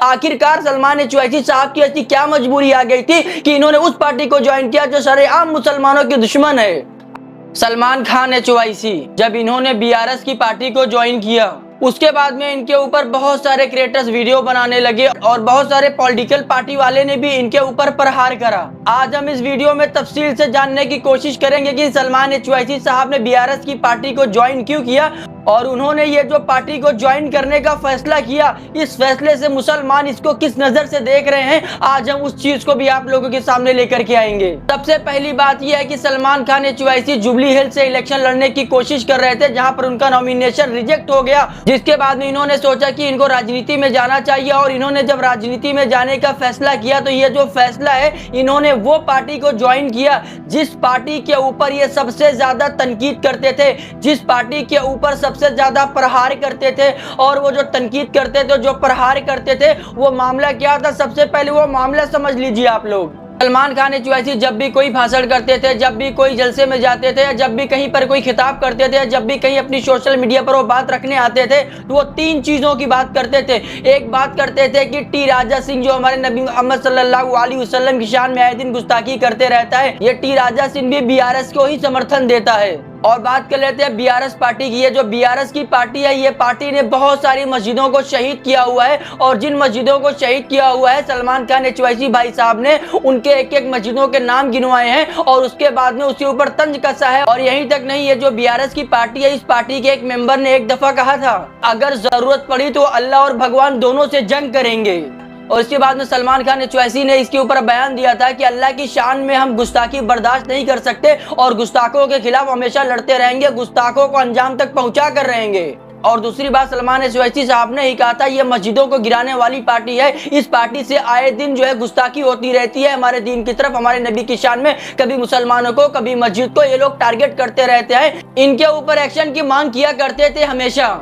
आखिरकार सलमान एचवाईसी साहब की ऐसी क्या मजबूरी आ गई थी कि इन्होंने उस पार्टी को ज्वाइन किया जो सरेआम मुसलमानों के दुश्मन है। सलमान खान एचवाईसी जब इन्होंने बीआरएस की पार्टी को ज्वाइन किया, उसके बाद में इनके ऊपर बहुत सारे क्रिएटर्स वीडियो बनाने लगे और बहुत सारे पॉलिटिकल पार्टी वाले ने भी इनके ऊपर प्रहार करा। आज हम इस वीडियो में तफसील से जानने की कोशिश करेंगे कि सलमान एचवाईसी साहब ने बीआरएस की पार्टी को ज्वाइन क्यों किया और उन्होंने ये जो पार्टी को ज्वाइन करने का फैसला किया, इस फैसले से मुसलमान इसको किस नजर से देख रहे हैं, आज हम उस चीज को भी आप लोगों के सामने लेकर के आएंगे। सबसे पहली बात यह है कि Salman Khan HYC jubilee hills से इलेक्शन लड़ने की कोशिश कर रहे थे, जहां पर उनका नॉमिनेशन रिजेक्ट हो गया, जिसके बाद में इन्होंने सोचा कि इनको राजनीति में जाना चाहिए। और इन्होंने जब राजनीति में जाने का फैसला किया तो ये जो फैसला है, इन्होंने वो पार्टी को ज्वाइन किया जिस पार्टी के ऊपर ये सबसे ज्यादा तनकीद करते थे, जिस पार्टी के ऊपर सबसे ज्यादा प्रहार करते थे। और वो जो तनकीद करते थे, जो प्रहार करते थे, वो मामला क्या था? सबसे पहले वो मामला समझ लीजिए आप लोग। सलमान खान एचवाईसी जब भी कोई भाषण करते थे, जब भी कोई जलसे में जाते थे, जब भी कहीं पर कोई खिताब करते थे, जब भी कहीं अपनी सोशल मीडिया पर वो बात रखने आते थे, तो वो तीन चीजों की बात करते थे। एक बात करते थे कि टी राजा सिंह जो हमारे नबी मोहम्मद सल्लल्लाहु अलैहि वसल्लम की शान में आए दिन गुस्ताखी करते रहता है, ये टी राजा सिंह भी बीआरएस को ही समर्थन देता है। और बात कर लेते हैं बीआरएस पार्टी की। ये जो बीआरएस की पार्टी है, ये पार्टी ने बहुत सारी मस्जिदों को शहीद किया हुआ है और जिन मस्जिदों को शहीद किया हुआ है सलमान खान एचवाईसी भाई साहब ने उनके एक एक मस्जिदों के नाम गिनवाए हैं और उसके बाद में उसके ऊपर तंज कसा है। और यहीं तक नहीं, ये जो बीआरएस की पार्टी है, इस पार्टी के एक मेंबर ने एक दफा कहा था, अगर जरूरत पड़ी तो अल्लाह और भगवान दोनों से जंग करेंगे। और इसके बाद में सलमान खान एचवाईसी ने इसके ऊपर बयान दिया था कि अल्लाह की शान में हम गुस्ताखी बर्दाश्त नहीं कर सकते और गुस्ताखों के खिलाफ हमेशा लड़ते रहेंगे, गुस्ताखों को अंजाम तक पहुंचा कर रहेंगे। और दूसरी बात सलमान एचवाईसी साहब ने ही कहा था, ये मस्जिदों को गिराने वाली पार्टी है, इस पार्टी से आए दिन जो है गुस्ताखी होती रहती है हमारे दीन की तरफ, हमारे नबी की शान में। कभी मुसलमानों को, कभी मस्जिद को ये लोग टारगेट करते रहते हैं, इनके ऊपर एक्शन की मांग किया करते थे हमेशा।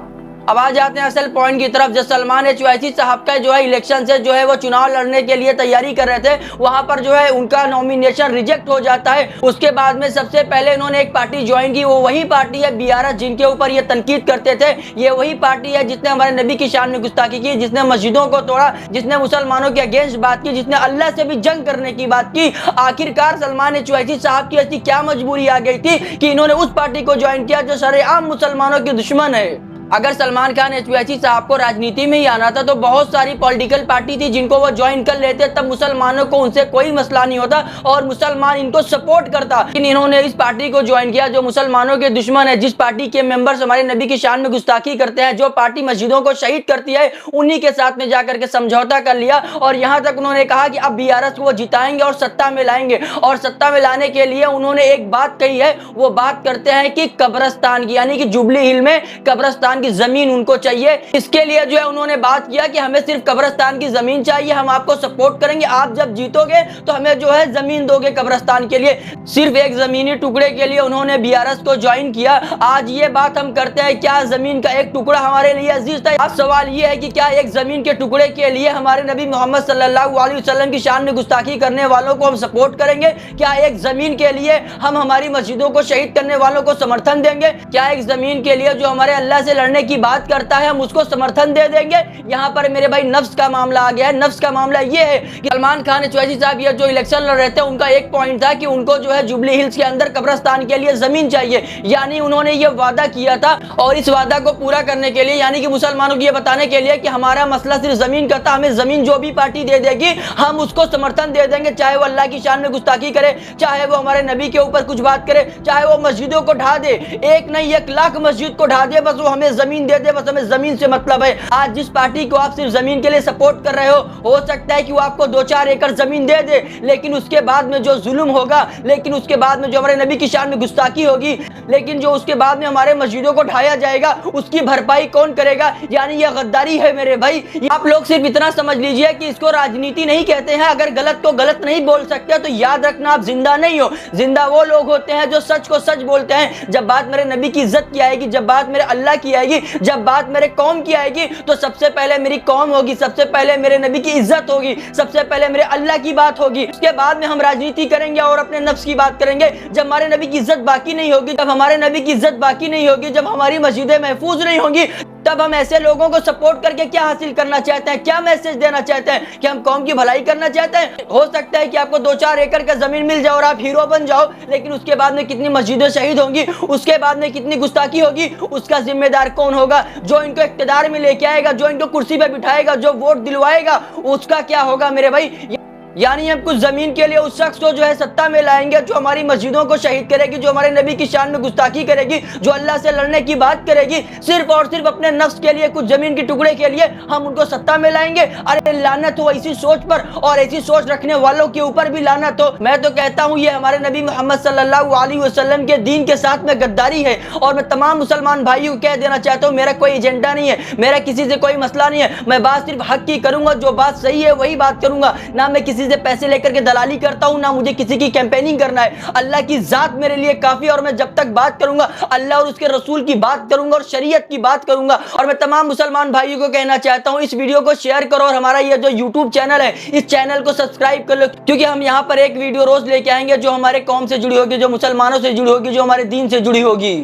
अब आ जाते हैं असल पॉइंट की तरफ। जब सलमान एचवाईसी साहब का जो है इलेक्शन से जो है वो चुनाव लड़ने के लिए तैयारी कर रहे थे, वहां पर जो है उनका नॉमिनेशन रिजेक्ट हो जाता है। उसके बाद में सबसे पहले इन्होंने एक पार्टी ज्वाइन की, वो वही पार्टी है बीआरएस, जिनके ऊपर ये तनकीद करते थे। ये वही पार्टी है जिसने हमारे नबी की शान में गुस्ताखी की, जिसने मस्जिदों को तोड़ा, जिसने मुसलमानों के अगेंस्ट बात की, जिसने अल्लाह से भी जंग करने की बात की। आखिरकार सलमान एचवाईसी साहब की ऐसी क्या मजबूरी आ गई थी कि इन्होंने उस पार्टी को ज्वाइन किया जो सरेआम मुसलमानों के दुश्मन है। अगर सलमान खान एचवाईसी साहब को राजनीति में ही आना था तो बहुत सारी पॉलिटिकल पार्टी थी जिनको वो ज्वाइन कर लेते, तब मुसलमानों को उनसे कोई मसला नहीं होता और मुसलमान इनको सपोर्ट करता। लेकिन इन्होंने इस पार्टी को ज्वाइन किया जो मुसलमानों के दुश्मन है, जिस पार्टी के मेंबर्स हमारे नबी की शान में गुस्ताखी करते हैं, जो पार्टी मस्जिदों को शहीद करती है, उन्हीं के साथ में जाकर के समझौता कर लिया। और यहाँ तक उन्होंने कहा कि अब बीआरएस को वो जिताएंगे और सत्ता में लाएंगे। और सत्ता में लाने के लिए उन्होंने एक बात कही है, वो बात करते हैं कि कब्रिस्तान की, यानी कि जुबली हिल में कब्रिस्तान की जमीन उनको चाहिए। इसके लिए जो है उन्होंने बात किया कि हमें सिर्फ कब्रिस्तान की जमीन चाहिए, हम आपको सपोर्ट करेंगे, आप जब जीतोगे तो हमें जो है जमीन दोगे कब्रिस्तान के लिए। सिर्फ एक जमीनी टुकड़े के लिए उन्होंने बीआरएस को ज्वाइन किया। आज ये बात हम करते हैं, क्या जमीन का एक टुकड़ा हमारे लिए अजीज था? अब सवाल ये है कि क्या एक जमीन के टुकड़े के लिए हमारे नबी मोहम्मद सल्लल्लाहु अलैहि वसल्लम की शान में गुस्ताखी करने वालों को हम सपोर्ट करेंगे? क्या एक जमीन के लिए हम हमारी मस्जिदों को शहीद करने वालों को समर्थन देंगे? क्या एक जमीन के लिए जो हमारे अल्लाह से लड़ने की बात करता है हम उसको समर्थन दे देंगे? यहाँ पर मेरे भाई नफ्स का मामला आ गया है। नफ्स का मामला ये है कि सलमान खान एचवाईसी साहब ये जो इलेक्शन लड़ रहे थे, उनका एक पॉइंट था कि उनको जो है जुबली हिल्स के अंदर कब्रिस्तान के लिए जमीन चाहिए। यानी उन्होंने ये वादा किया था और इस वादा को पूरा करने के लिए, यानी कि मुसलमानों को ये बताने के लिए कि हमारा मसला सिर्फ जमीन का था, हमें जमीन जो भी पार्टी दे देगी हम उसको समर्थन दे देंगे, चाहे वो अल्लाह की शान में गुस्ताखी करे, चाहे वो हमारे नबी के ऊपर कुछ बात करे, चाहे वो मस्जिदों को ढा दे, एक नहीं 1 लाख मस्जिद को ढा दे, बस वो हमें जमीन दे दे, बस हमें जमीन से मतलब है। आज जिस पार्टी को आप सिर्फ जमीन के लिए सपोर्ट कर रहे हो सकता है कि वो आपको 2-4 एकड़ जमीन दे दे, लेकिन उसके बाद में जो जुल्म होगा, लेकिन उसके बाद में जो हमारे नबी की शान में गुस्ताखी होगी, लेकिन जो उसके बाद में हमारे मस्जिदों को ढाया जाएगा, उसकी भरपाई कौन करेगा? यानी यह गद्दारी है मेरे भाई। आप लोग सिर्फ इतना समझ लीजिए कि इसको राजनीति नहीं कहते हैं। अगर गलत को गलत नहीं बोल सकते तो याद रखना आप जिंदा नहीं हो। जिंदा वो लोग होते हैं जो सच को सच बोलते हैं। जब बात मेरे नबी की इज्जत की आएगी, जब बात मेरे अल्लाह की आएगी, जब बात मेरे कौम की आएगी, तो सबसे पहले मेरी कौम होगी, सबसे पहले मेरे नबी की इज्जत होगी, सबसे पहले मेरे अल्लाह की बात होगी। उसके बाद में हम राजनीति करेंगे और अपने नफ्स की बात करेंगे। जब हमारे नबी की इज्जत बाकी नहीं होगी, जब हमारे नबी की इज्जत बाकी नहीं होगी, जब हमारी मस्जिदें महफूज नहीं होंगी, तब हम ऐसे लोगों को सपोर्ट करके क्या हासिल करना चाहते हैं, क्या मैसेज देना चाहते हैं कि हम कौम की भलाई करना चाहते हैं। हो सकता है कि आपको 2-4 एकड़ का जमीन मिल जाओ और आप हीरो बन जाओ, लेकिन उसके बाद में कितनी मस्जिदें शहीद होंगी, उसके बाद में कितनी गुस्ताखी होगी, उसका जिम्मेदार कौन होगा? जो इनको इख्तिदार में लेके आएगा, जो इनको कुर्सी पे बिठाएगा, जो वोट दिलवाएगा, उसका क्या होगा मेरे भाई? यानी हम कुछ जमीन के लिए उस शख्स को जो है सत्ता में लाएंगे जो हमारी मस्जिदों को शहीद करेगी, जो हमारे नबी की शान में गुस्ताखी करेगी, जो अल्लाह से लड़ने की बात करेगी, सिर्फ और सिर्फ अपने नफ्स के लिए, कुछ जमीन के टुकड़े के लिए हम उनको सत्ता में लाएंगे। अरे लानत हो ऐसी सोच पर, और ऐसी सोच रखने वालों के ऊपर भी लानत हो। मैं तो कहता हूँ ये हमारे नबी मोहम्मद सल्लल्लाहु अलैहि वसल्लम के दीन के साथ में गद्दारी है। और मैं तमाम मुसलमान भाइयों को कह देना चाहता हूँ, मेरा कोई एजेंडा नहीं है, मेरा किसी से कोई मसला नहीं है, मैं बात सिर्फ हक की करूंगा, जो बात सही है वही बात करूंगा। ना मैं किसी से पैसे लेकर के दलाली करता हूं, ना मुझे किसी की कैंपेनिंग करना है। अल्लाह की जात मेरे लिए काफी, और मैं जब तक बात करूंगा अल्लाह और उसके रसूल की बात करूंगा और शरीयत की बात करूंगा। और मैं तमाम मुसलमान भाइयों को कहना चाहता हूं, इस वीडियो को शेयर करो और हमारा ये जो यूट्यूब चैनल है इस चैनल को सब्सक्राइब कर लो, क्योंकि हम यहां पर एक वीडियो रोज लेके आएंगे जो हमारे कौम से जुड़ी होगी, जो मुसलमानों से जुड़ी होगी, जो हमारे दीन से जुड़ी होगी।